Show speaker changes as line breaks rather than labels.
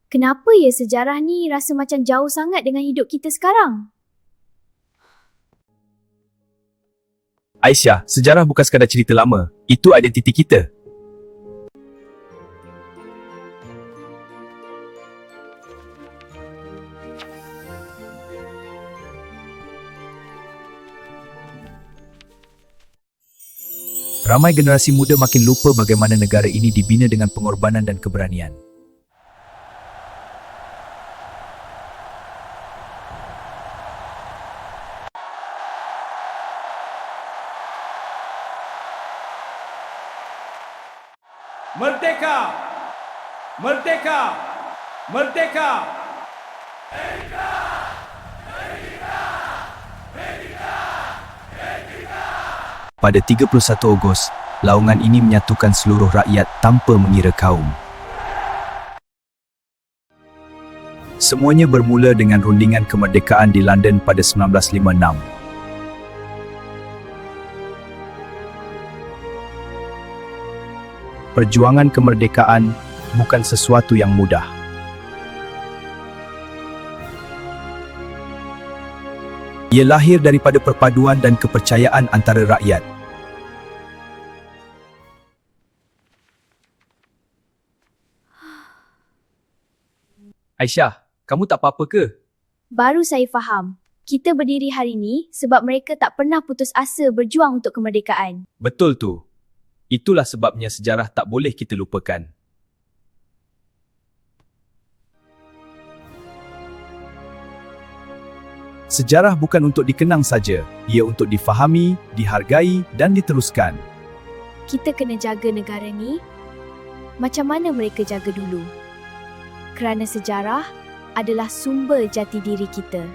Kenapa ya sejarah ni rasa macam jauh sangat dengan hidup kita sekarang?
Aisyah, sejarah bukan sekadar cerita lama. Itu identiti kita. Ramai generasi muda makin lupa bagaimana negara ini dibina dengan pengorbanan dan keberanian.
Merdeka! Merdeka! Merdeka!
Pada 31 Ogos, laungan ini menyatukan seluruh rakyat tanpa mengira kaum. Semuanya bermula dengan rundingan kemerdekaan di London pada 1956. Perjuangan kemerdekaan bukan sesuatu yang mudah. Ia lahir daripada perpaduan dan kepercayaan antara rakyat. Aisyah, kamu tak apa-apa ke?
Baru saya faham. Kita berdiri hari ni sebab mereka tak pernah putus asa berjuang untuk kemerdekaan.
Betul tu. Itulah sebabnya sejarah tak boleh kita lupakan. Sejarah bukan untuk dikenang saja, ia untuk difahami, dihargai dan diteruskan.
Kita kena jaga negara ni macam mana mereka jaga dulu. Kerana sejarah adalah sumber jati diri kita.